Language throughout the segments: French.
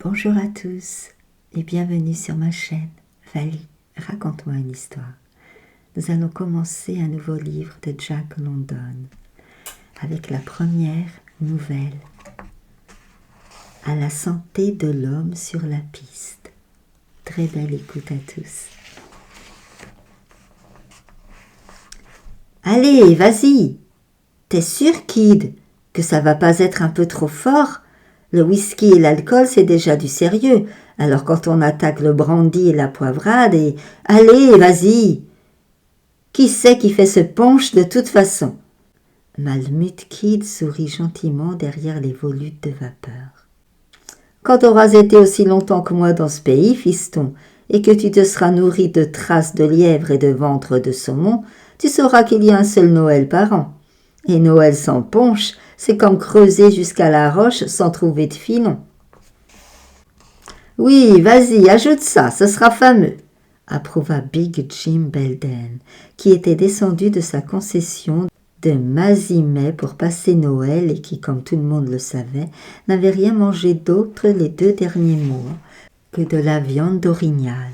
Bonjour à tous et bienvenue sur ma chaîne Vali, raconte-moi une histoire. Nous allons commencer un nouveau livre de Jack London avec la première nouvelle, À la santé de l'homme sur la piste. Très belle écoute à tous. Allez, vas-y. T'es sûr, Kid, que ça va pas être un peu trop fort? Le whisky et l'alcool, c'est déjà du sérieux. Alors quand on attaque le brandy et la poivrade et... Allez, vas-y. Qui c'est qui fait ce punch de toute façon? Malmut Kid sourit gentiment derrière les volutes de vapeur. Quand t'auras été aussi longtemps que moi dans ce pays, fiston, et que tu te seras nourri de traces de lièvre et de ventre de saumon, tu sauras qu'il y a un seul Noël par an. Et Noël sans punch, c'est comme creuser jusqu'à la roche sans trouver de filon. Oui, vas-y, ajoute ça, ce sera fameux, approuva Big Jim Belden, qui était descendu de sa concession de Mazimet pour passer Noël et qui, comme tout le monde le savait, n'avait rien mangé d'autre les 2 derniers mois que de la viande d'orignal.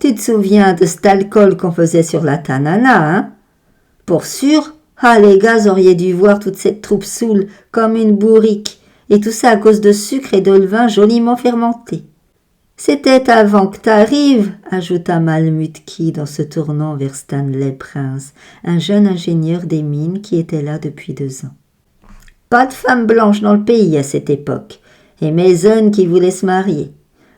Tu te souviens de cet alcool qu'on faisait sur la Tanana, hein? Pour sûr? Ah, les gars auriez dû voir toute cette troupe saoule comme une bourrique, et tout ça à cause de sucre et de levain joliment fermenté. C'était avant que t'arrives, ajouta Malmut Kid en se tournant vers Stanley Prince, un jeune ingénieur des mines qui était là depuis 2 ans. Pas de femme blanche dans le pays à cette époque, et Mason qui voulait se marier.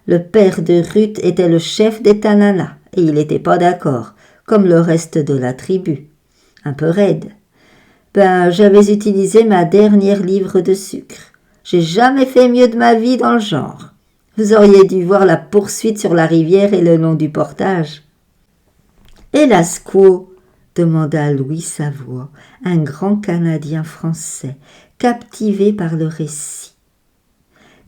Le père de Ruth était le chef des Tanana, et il n'était pas d'accord, comme le reste de la tribu. Un peu raide. J'avais utilisé ma dernière livre de sucre. J'ai jamais fait mieux de ma vie dans le genre. Vous auriez dû voir la poursuite sur la rivière et le long du portage. Et la squaw, demanda Louis Savoie, un grand Canadien français, captivé par le récit.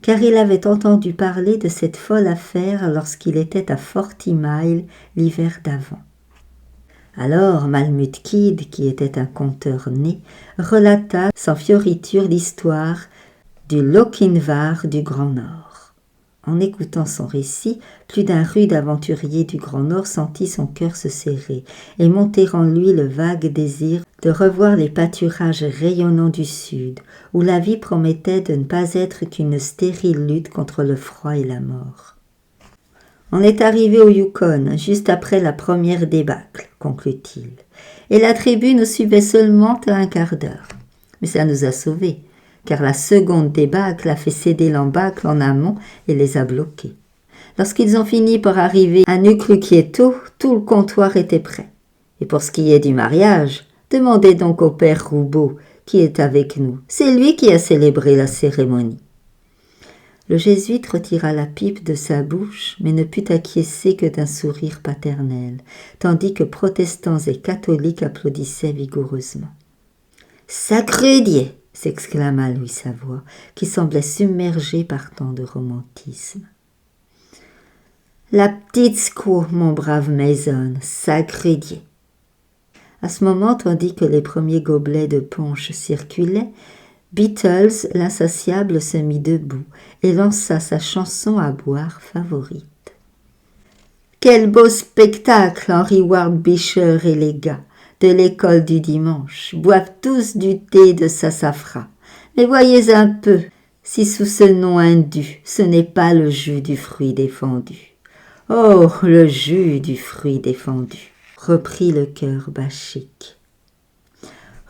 Car il avait entendu parler de cette folle affaire lorsqu'il était à Forty Mile l'hiver d'avant. Alors Malmut Kid, qui était un conteur né, relata sans fioriture l'histoire du Lochinvar du Grand Nord. En écoutant son récit, plus d'un rude aventurier du Grand Nord sentit son cœur se serrer et monter en lui le vague désir de revoir les pâturages rayonnants du Sud, où la vie promettait de ne pas être qu'une stérile lutte contre le froid et la mort. On est arrivé au Yukon, juste après la première débâcle, conclut-il, et la tribu nous suivait seulement à un quart d'heure. Mais ça nous a sauvés, car la seconde débâcle a fait céder l'embâcle en amont et les a bloqués. Lorsqu'ils ont fini par arriver à Nuklukieto, tout le comptoir était prêt. Et pour ce qui est du mariage, demandez donc au père Roubaud, qui est avec nous. C'est lui qui a célébré la cérémonie. Le jésuite retira la pipe de sa bouche, mais ne put acquiescer que d'un sourire paternel, tandis que protestants et catholiques applaudissaient vigoureusement. « Sacré Dieu !» s'exclama Louis Savoie, qui semblait submergé par tant de romantisme. « La petite squaw, mon brave Mason, sacré Dieu !» À ce moment, tandis que les premiers gobelets de punch circulaient, Beatles, l'insatiable, se mit debout et lança sa chanson à boire favorite. Quel beau spectacle, Henry Ward Beecher et les gars de l'école du dimanche boivent tous du thé de sassafras. Mais voyez un peu si sous ce nom indu, ce n'est pas le jus du fruit défendu. Oh, le jus du fruit défendu, reprit le chœur bachique.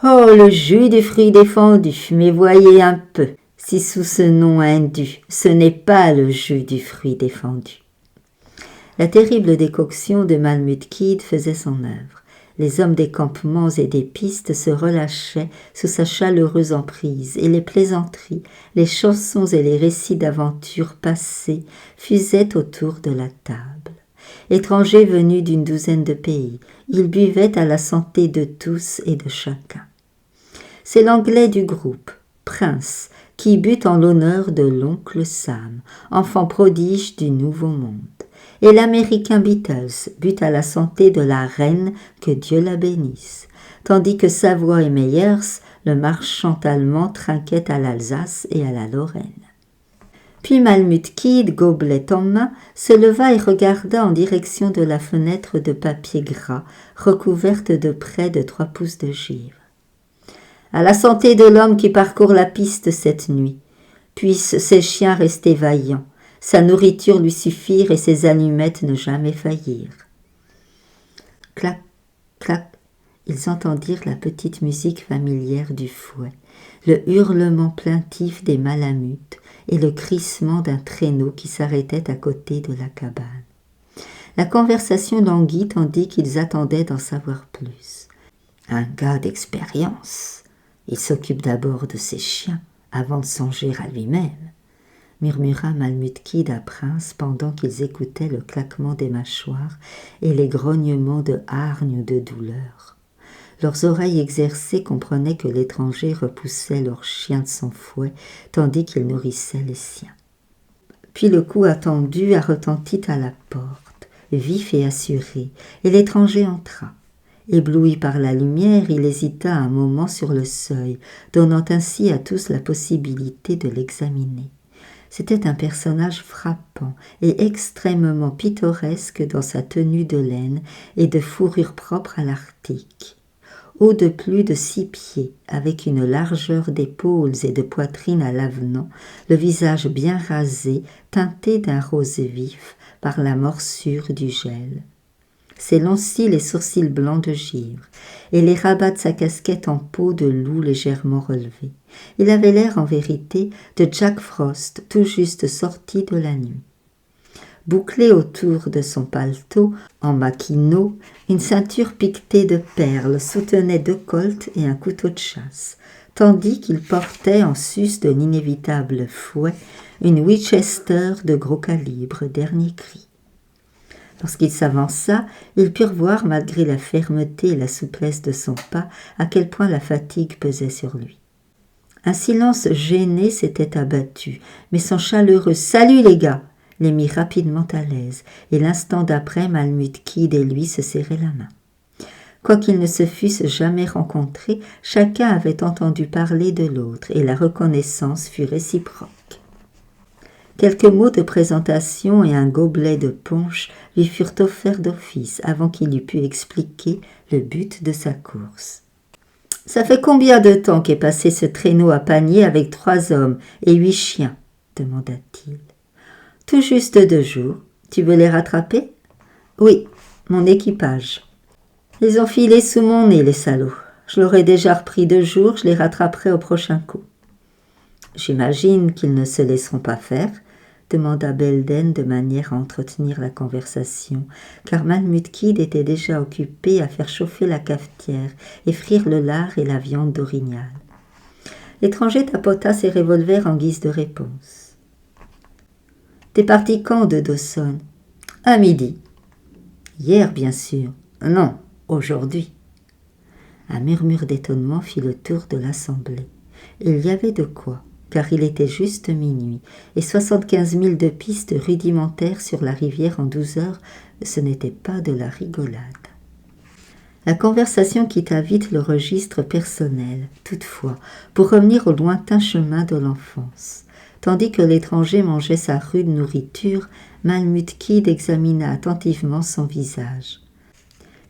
Oh, le jus du fruit défendu, mais voyez un peu, si sous ce nom indu, ce n'est pas le jus du fruit défendu. La terrible décoction de Malmut Kid faisait son œuvre. Les hommes des campements et des pistes se relâchaient sous sa chaleureuse emprise, et les plaisanteries, les chansons et les récits d'aventures passées fusaient autour de la table. Étrangers venus d'une 12aine de pays, ils buvaient à la santé de tous et de chacun. C'est l'anglais du groupe, Prince, qui but en l'honneur de l'oncle Sam, enfant prodige du Nouveau Monde, et l'américain Beatles but à la santé de la reine, que Dieu la bénisse, tandis que Savoie et Meyers, le marchand allemand, trinquait à l'Alsace et à la Lorraine. Puis Malmut Kid, gobelet en main, se leva et regarda en direction de la fenêtre de papier gras, recouverte de près de 3 pouces de givre. « À la santé de l'homme qui parcourt la piste cette nuit. Puissent ses chiens rester vaillants, sa nourriture lui suffire et ses allumettes ne jamais faillir. » Clac, clac, ils entendirent la petite musique familière du fouet, le hurlement plaintif des malamutes et le crissement d'un traîneau qui s'arrêtait à côté de la cabane. La conversation languit tandis qu'ils attendaient d'en savoir plus. « Un gars d'expérience. Il s'occupe d'abord de ses chiens avant de songer à lui-même, » murmura Malmut Kid à Prince pendant qu'ils écoutaient le claquement des mâchoires et les grognements de hargne ou de douleur. Leurs oreilles exercées comprenaient que l'étranger repoussait leur chien de son fouet, tandis qu'il nourrissait les siens. Puis le coup attendu retentit à la porte, vif et assuré, et l'étranger entra. Ébloui par la lumière, il hésita un moment sur le seuil, donnant ainsi à tous la possibilité de l'examiner. C'était un personnage frappant et extrêmement pittoresque dans sa tenue de laine et de fourrure propre à l'Arctique. Haut de plus de 6 pieds, avec une largeur d'épaules et de poitrine à l'avenant, le visage bien rasé, teinté d'un rose vif par la morsure du gel. Ses longs cils et sourcils blancs de givre, et les rabats de sa casquette en peau de loup légèrement relevés. Il avait l'air en vérité de Jack Frost, tout juste sorti de la nuit. Bouclée autour de son paletot, en maquinot, une ceinture piquetée de perles soutenait 2 colts et un couteau de chasse, tandis qu'il portait en sus de l'inévitable fouet une Winchester de gros calibre, dernier cri. Lorsqu'il s'avança, ils purent voir, malgré la fermeté et la souplesse de son pas, à quel point la fatigue pesait sur lui. Un silence gêné s'était abattu, mais son chaleureux « Salut les gars !» les mit rapidement à l'aise, et l'instant d'après, Malmut Kid et lui se serraient la main. Quoiqu'ils ne se fussent jamais rencontrés, chacun avait entendu parler de l'autre, et la reconnaissance fut réciproque. Quelques mots de présentation et un gobelet de punch lui furent offerts d'office avant qu'il eût pu expliquer le but de sa course. « Ça fait combien de temps qu'est passé ce traîneau à panier avec 3 hommes et 8 chiens ?» demanda-t-il. « Tout juste 2 jours. Tu veux les rattraper ?»« Oui, mon équipage. Ils ont filé sous mon nez, les salauds. Je l'aurais déjà repris 2 jours, je les rattraperai au prochain coup. »« J'imagine qu'ils ne se laisseront pas faire ?» demanda Belden de manière à entretenir la conversation, car Malmut Kid était déjà occupé à faire chauffer la cafetière et frire le lard et la viande d'orignal. L'étranger tapota ses revolvers en guise de réponse. « T'es parti quand de Dawson ?»« À midi. »« Hier, bien sûr. »« Non, aujourd'hui. » Un murmure d'étonnement fit le tour de l'assemblée. Il y avait de quoi, car il était juste minuit, et 75 000 de pistes rudimentaires sur la rivière en 12 heures, ce n'était pas de la rigolade. La conversation quitta vite le registre personnel, toutefois, pour revenir au lointain chemin de l'enfance. Tandis que l'étranger mangeait sa rude nourriture, Malmut Kid examina attentivement son visage.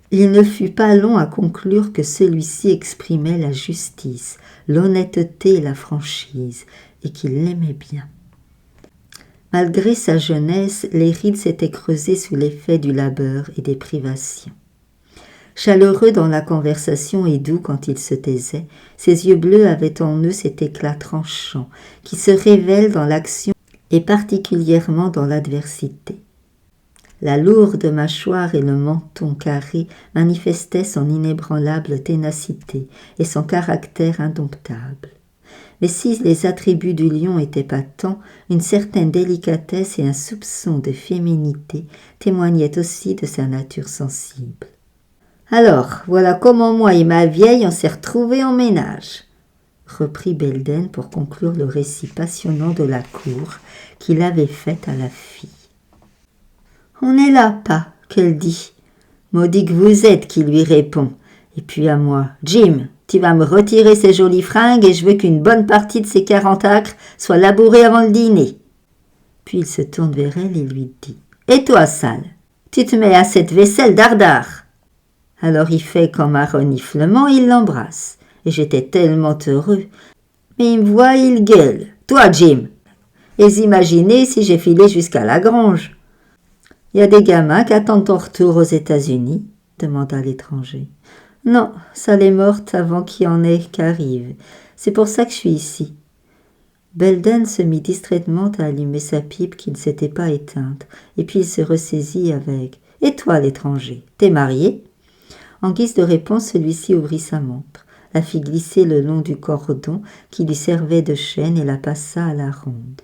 Il ne fut pas long à conclure que celui-ci exprimait la justice, l'honnêteté et la franchise, et qu'il l'aimait bien. Malgré sa jeunesse, les rides s'étaient creusées sous l'effet du labeur et des privations. Chaleureux dans la conversation et doux quand il se taisait, ses yeux bleus avaient en eux cet éclat tranchant qui se révèle dans l'action et particulièrement dans l'adversité. La lourde mâchoire et le menton carré manifestaient son inébranlable ténacité et son caractère indomptable. Mais si les attributs du lion étaient patents, une certaine délicatesse et un soupçon de féminité témoignaient aussi de sa nature sensible. « Alors, voilà comment moi et ma vieille on s'est retrouvés en ménage », reprit Belden pour conclure le récit passionnant de la cour qu'il avait faite à la fille. « On est là, pas, qu'elle dit. Maudit que vous êtes, qui lui répond. Et puis à moi, Jim, tu vas me retirer ces jolies fringues et je veux qu'une bonne partie de ces 40 acres soit labourée avant le dîner. » Puis il se tourne vers elle et lui dit « Et toi, sale, tu te mets à cette vaisselle dardard !» Alors il fait comme un reniflement, il l'embrasse. Et j'étais tellement heureux. Mais il me voit, il gueule. « Toi, Jim !» Et vous imaginez si j'ai filé jusqu'à la grange. « Il y a des gamins qui attendent ton retour aux États-Unis ?» demanda l'étranger. « Non, ça l'est morte avant qu'il y en ait qui arrivent. C'est pour ça que je suis ici. » Belden se mit distraitement à allumer sa pipe qui ne s'était pas éteinte, et puis il se ressaisit avec « Et toi, l'étranger, t'es marié ?» En guise de réponse, celui-ci ouvrit sa montre, la fit glisser le long du cordon qui lui servait de chaîne et la passa à la ronde.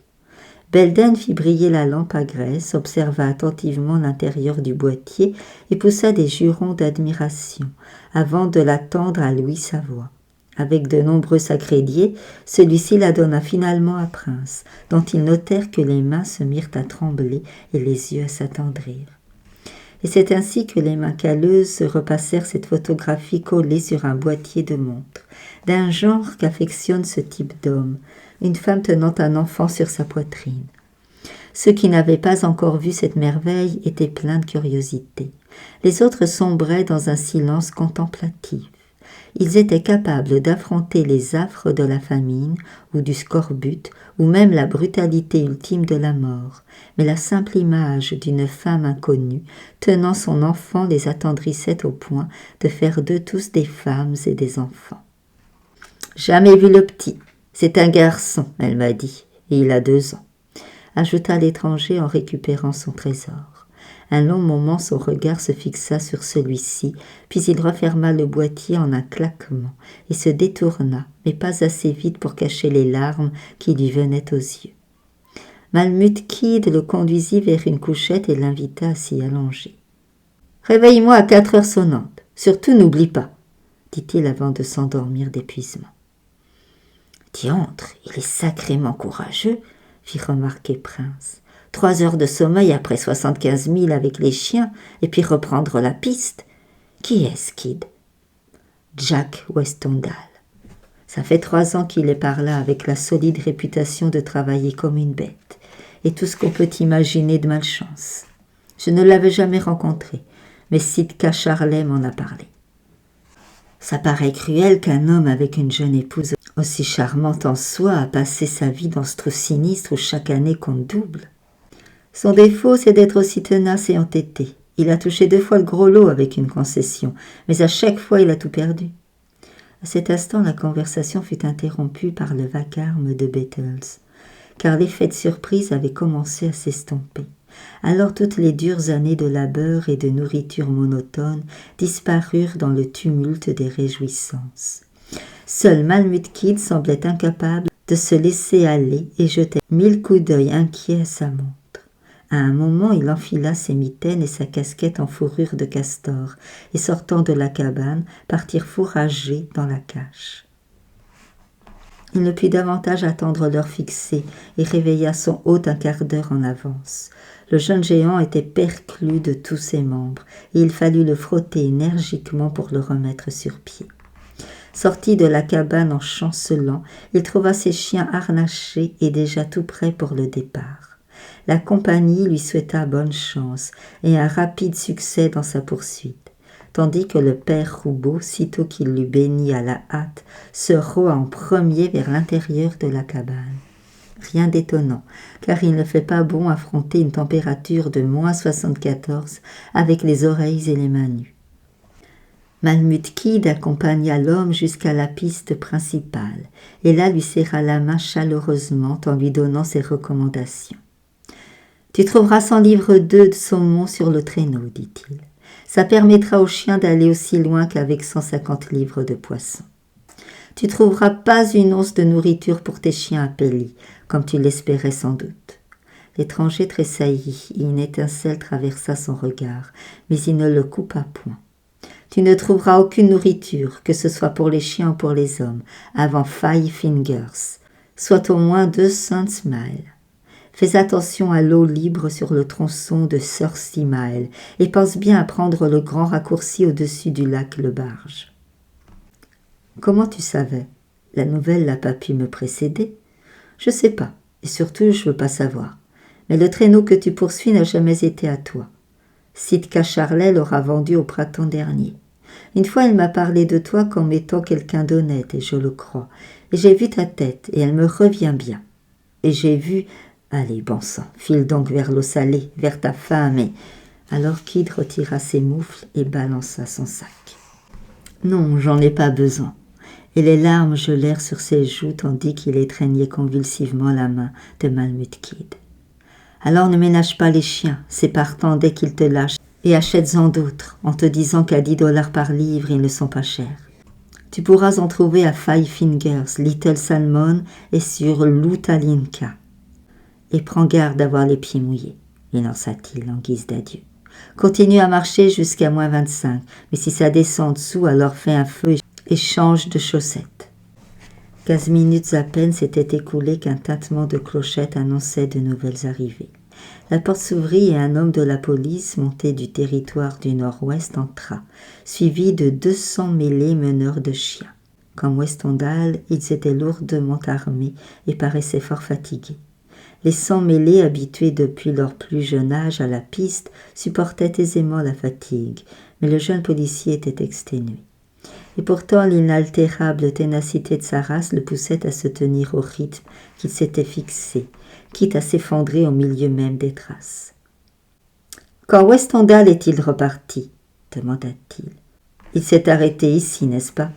Belden fit briller la lampe à graisse, observa attentivement l'intérieur du boîtier et poussa des jurons d'admiration, avant de la tendre à Louis Savoie. Avec de nombreux sacrédiés, celui-ci la donna finalement à Prince, dont ils notèrent que les mains se mirent à trembler et les yeux à s'attendrir. Et c'est ainsi que les mains calleuses repassèrent cette photographie collée sur un boîtier de montre, d'un genre qu'affectionne ce type d'homme, une femme tenant un enfant sur sa poitrine. Ceux qui n'avaient pas encore vu cette merveille étaient pleins de curiosité. Les autres sombraient dans un silence contemplatif. Ils étaient capables d'affronter les affres de la famine ou du scorbut ou même la brutalité ultime de la mort, mais la simple image d'une femme inconnue tenant son enfant les attendrissait au point de faire d'eux tous des femmes et des enfants. « Jamais vu le petit, c'est un garçon, elle m'a dit, et il a 2 ans, » ajouta l'étranger en récupérant son trésor. Un long moment, son regard se fixa sur celui-ci, puis il referma le boîtier en un claquement et se détourna, mais pas assez vite pour cacher les larmes qui lui venaient aux yeux. Malmut Kid le conduisit vers une couchette et l'invita à s'y allonger. « Réveille-moi à 4 heures sonnantes, surtout n'oublie pas, » dit-il avant de s'endormir d'épuisement. « Diantre, il est sacrément courageux, » fit remarquer Prince. 3 heures de sommeil après 75 000 avec les chiens, et puis reprendre la piste. Qui est-ce, Kid ? Jack Westendale. Ça fait 3 ans qu'il est par là avec la solide réputation de travailler comme une bête, et tout ce qu'on peut imaginer de malchance. Je ne l'avais jamais rencontré, mais Sitka Charlet m'en a parlé. Ça paraît cruel qu'un homme avec une jeune épouse aussi charmante en soi a passé sa vie dans ce trou sinistre où chaque année compte double. Son défaut, c'est d'être aussi tenace et entêté. Il a touché 2 fois le gros lot avec une concession, mais à chaque fois, il a tout perdu. À cet instant, la conversation fut interrompue par le vacarme de Bettles, car l'effet de surprise avait commencé à s'estomper. Alors toutes les dures années de labeur et de nourriture monotone disparurent dans le tumulte des réjouissances. Seul Malmut Kid semblait incapable de se laisser aller et jetait 1000 coups d'œil inquiets à sa montre. À un moment, il enfila ses mitaines et sa casquette en fourrure de castor, et sortant de la cabane, partirent fourrager dans la cache. Il ne put davantage attendre l'heure fixée, et réveilla son hôte un quart d'heure en avance. Le jeune géant était perclus de tous ses membres, et il fallut le frotter énergiquement pour le remettre sur pied. Sorti de la cabane en chancelant, il trouva ses chiens harnachés et déjà tout prêts pour le départ. La compagnie lui souhaita bonne chance et un rapide succès dans sa poursuite, tandis que le père Roubaud, sitôt qu'il l'eut béni à la hâte, se roua en premier vers l'intérieur de la cabane. Rien d'étonnant, car il ne fait pas bon affronter une température de -74 avec les oreilles et les mains nues. Malmut Kid accompagna l'homme jusqu'à la piste principale, et là lui serra la main chaleureusement en lui donnant ses recommandations. « Tu trouveras 100 livres d'œufs de saumon sur le traîneau, dit-il. Ça permettra aux chiens d'aller aussi loin qu'avec 150 livres de poisson. Tu trouveras pas une once de nourriture pour tes chiens à Pelly, comme tu l'espérais sans doute. » L'étranger tressaillit, et une étincelle traversa son regard, mais il ne le coupa point. « Tu ne trouveras aucune nourriture, que ce soit pour les chiens ou pour les hommes, avant 5 fingers, soit au moins 200 miles. Fais attention à l'eau libre sur le tronçon de Thirsty Mile et pense bien à prendre le grand raccourci au-dessus du lac Le Barge. »« Comment tu savais ? La nouvelle n'a pas pu me précéder. »« Je sais pas, et surtout je veux pas savoir. Mais le traîneau que tu poursuis n'a jamais été à toi. Sitka Charlet l'aura vendu au printemps dernier. Une fois, il m'a parlé de toi comme étant quelqu'un d'honnête, et je le crois. Et j'ai vu ta tête, et elle me revient bien. Et j'ai vu... Allez, bon sang, file donc vers l'eau salée, vers ta femme, et... Alors Kid retira ses moufles et balança son sac. Non, j'en ai pas besoin. Et les larmes gelèrent sur ses joues tandis qu'il étreignait convulsivement la main de Malmut Kid. Alors ne ménage pas les chiens, c'est partant dès qu'ils te lâchent, et achète-en d'autres, en te disant qu'à $10 par livre, ils ne sont pas chers. Tu pourras en trouver à Five Fingers, Little Salmon et sur Lutalinka. Et prends garde d'avoir les pieds mouillés, énonça-t-il en guise d'adieu. Continue à marcher jusqu'à -25, mais si ça descend en dessous, alors fais un feu et change de chaussettes. 15 minutes à peine s'étaient écoulées qu'un tintement de clochette annonçait de nouvelles arrivées. La porte s'ouvrit et un homme de la police, monté du territoire du Nord-Ouest, entra, suivi de 200 mêlés meneurs de chiens. Comme Westendal, ils étaient lourdement armés et paraissaient fort fatigués. Les 100 mêlés, habitués depuis leur plus jeune âge à la piste, supportaient aisément la fatigue, mais le jeune policier était exténué. Et pourtant l'inaltérable ténacité de sa race le poussait à se tenir au rythme qu'il s'était fixé, quitte à s'effondrer au milieu même des traces. « Quand Westendal est-il reparti ?» demanda-t-il. « Il s'est arrêté ici, n'est-ce pas ?»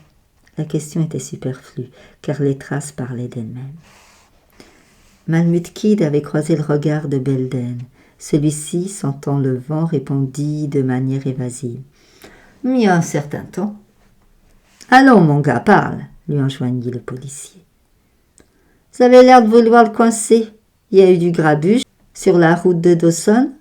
La question était superflue, car les traces parlaient d'elles-mêmes. Malmut Kid avait croisé le regard de Belden. Celui-ci, sentant le vent, répondit de manière évasive. « Il y a un certain temps. »« Allons, mon gars, parle » lui enjoignit le policier. « Vous avez l'air de vouloir le coincer. Il y a eu du grabuge sur la route de Dawson.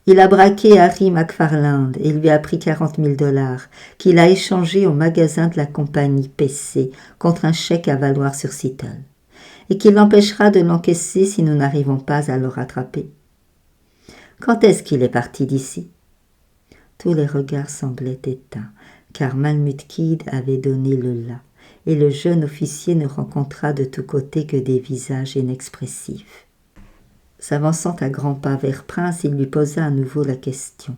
Il a braqué Harry McFarland et lui a pris $40 000 qu'il a échangé au magasin de la compagnie PC contre un chèque à valoir sur Seattle et qui l'empêchera de l'encaisser si nous n'arrivons pas à le rattraper. Quand est-ce qu'il est parti d'ici ?» Tous les regards semblaient éteints, car Malmut Kid avait donné le la, et le jeune officier ne rencontra de tous côtés que des visages inexpressifs. S'avançant à grands pas vers Prince, il lui posa à nouveau la question.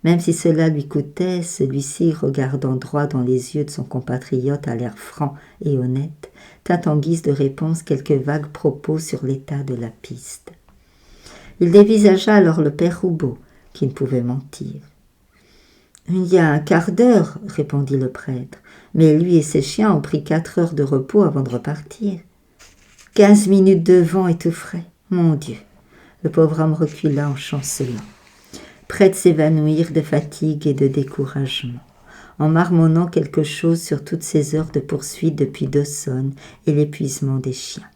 Même si cela lui coûtait, celui-ci, regardant droit dans les yeux de son compatriote à l'air franc et honnête, tint en guise de réponse quelques vagues propos sur l'état de la piste. Il dévisagea alors le père Roubaud, qui ne pouvait mentir. « Il y a un quart d'heure, répondit le prêtre, mais lui et ses chiens ont pris 4 heures de repos avant de repartir. 15 minutes de vent et tout frais, mon Dieu !» Le pauvre homme recula en chancelant, près de s'évanouir de fatigue et de découragement, en marmonnant quelque chose sur toutes ces heures de poursuite depuis Dawson et l'épuisement des chiens.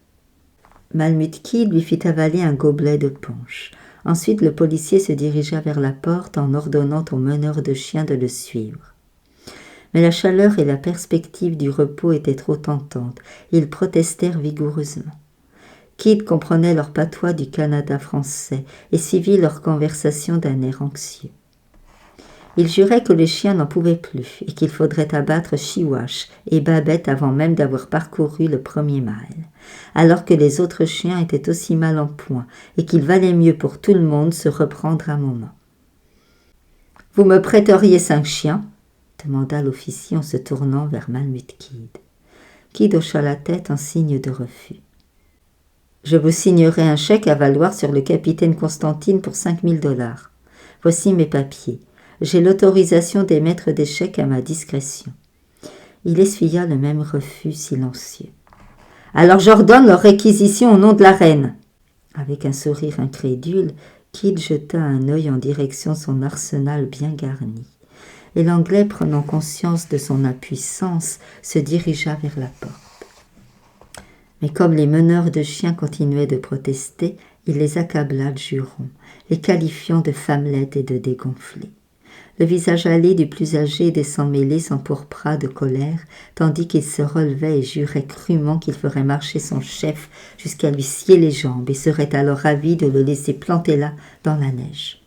Malmut Kid lui fit avaler un gobelet de punch. Ensuite, le policier se dirigea vers la porte en ordonnant au meneur de chiens de le suivre. Mais la chaleur et la perspective du repos étaient trop tentantes. Ils protestèrent vigoureusement. Kid comprenait leur patois du Canada français et suivit leur conversation d'un air anxieux. Il jurait que les chiens n'en pouvaient plus et qu'il faudrait abattre Chiwash et Babette avant même d'avoir parcouru le premier mile, alors que les autres chiens étaient aussi mal en point et qu'il valait mieux pour tout le monde se reprendre un moment. « Vous me prêteriez 5 chiens ?» demanda l'officier en se tournant vers Malmut Kid. Kid hocha la tête en signe de refus. « Je vous signerai un chèque à valoir sur le capitaine Constantine pour $5 000. Voici mes papiers. J'ai l'autorisation d'émettre des chèques à ma discrétion. » Il essuya le même refus silencieux. « Alors j'ordonne leur réquisition au nom de la reine. » Avec un sourire incrédule, Kid jeta un œil en direction de son arsenal bien garni. Et l'Anglais, prenant conscience de son impuissance, se dirigea vers la porte. Mais comme les meneurs de chiens continuaient de protester, il les accabla de jurons, les qualifiant de femmelettes et de dégonflés. Le visage hâlé du plus âgé des sans-mêlés s'empourpra de colère, tandis qu'il se relevait et jurait crûment qu'il ferait marcher son chef jusqu'à lui scier les jambes et serait alors ravi de le laisser planter là dans la neige.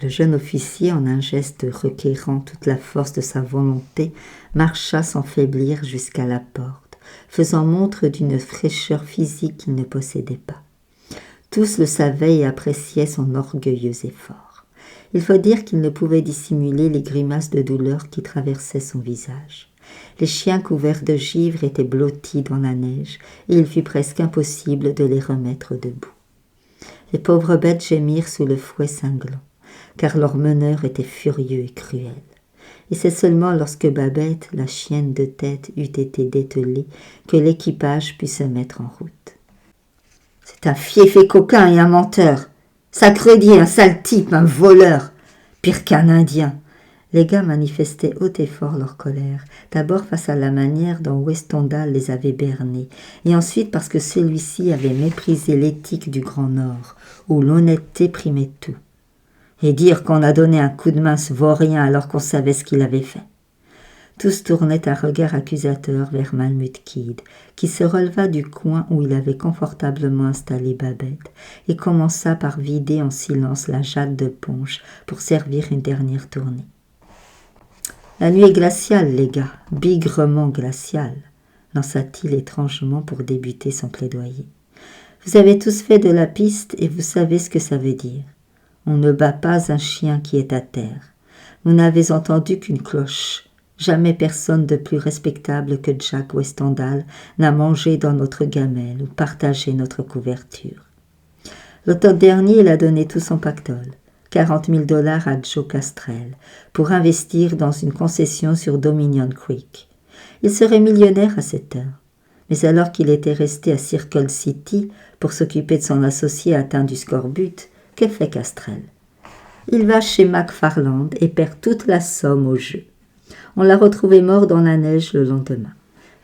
Le jeune officier, en un geste requérant toute la force de sa volonté, marcha sans faiblir jusqu'à la porte, faisant montre d'une fraîcheur physique qu'il ne possédait pas. Tous le savaient et appréciaient son orgueilleux effort. Il faut dire qu'il ne pouvait dissimuler les grimaces de douleur qui traversaient son visage. Les chiens couverts de givre étaient blottis dans la neige et il fut presque impossible de les remettre debout. Les pauvres bêtes gémirent sous le fouet cinglant, car leur meneur était furieux et cruel. Et c'est seulement lorsque Babette, la chienne de tête, eut été dételée que l'équipage put se mettre en route. « C'est un fieffé coquin et un menteur, sacredié, un sale type, un voleur, pire qu'un Indien !» Les gars manifestaient haut et fort leur colère, d'abord face à la manière dont Westendhal les avait bernés, et ensuite parce que celui-ci avait méprisé l'éthique du Grand Nord, où l'honnêteté primait tout. Et dire qu'on a donné un coup de main ce vaurien alors qu'on savait ce qu'il avait fait. Tous tournaient un regard accusateur vers Malmut Kid, qui se releva du coin où il avait confortablement installé Babette, et commença par vider en silence la jatte de punch pour servir une dernière tournée. La nuit est glaciale, les gars, bigrement glaciale, lança-t-il étrangement pour débuter son plaidoyer. Vous avez tous fait de la piste et vous savez ce que ça veut dire. On ne bat pas un chien qui est à terre. Vous n'avez entendu qu'une cloche. Jamais personne de plus respectable que Jack Westendhal n'a mangé dans notre gamelle ou partagé notre couverture. L'automne dernier, il a donné tout son pactole. 40 000 $ à Joe Castrel pour investir dans une concession sur Dominion Creek. Il serait millionnaire à cette heure. Mais alors qu'il était resté à Circle City pour s'occuper de son associé atteint du scorbut, que fait Castrel? Il va chez McFarland et perd toute la somme au jeu. On l'a retrouvé mort dans la neige le lendemain.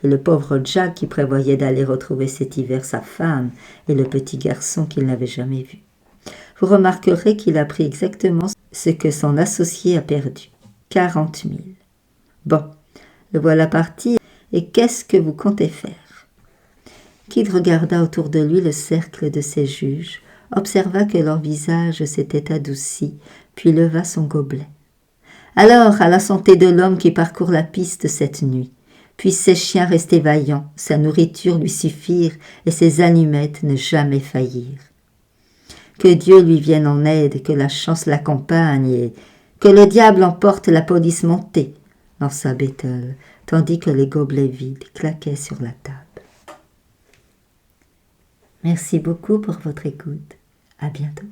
Et le pauvre Jack, qui prévoyait d'aller retrouver cet hiver sa femme et le petit garçon qu'il n'avait jamais vu. Vous remarquerez qu'il a pris exactement ce que son associé a perdu, 40 000. Bon, le voilà parti, et qu'est-ce que vous comptez faire? Kid regarda autour de lui le cercle de ses juges, observa que leur visage s'était adouci, puis leva son gobelet. Alors, à la santé de l'homme qui parcourt la piste cette nuit, puissent ses chiens rester vaillants, sa nourriture lui suffire et ses allumettes ne jamais faillir. Que Dieu lui vienne en aide, que la chance l'accompagne et que le diable emporte la police montée, lança Bethel, tandis que les gobelets vides claquaient sur la table. Merci beaucoup pour votre écoute. À bientôt.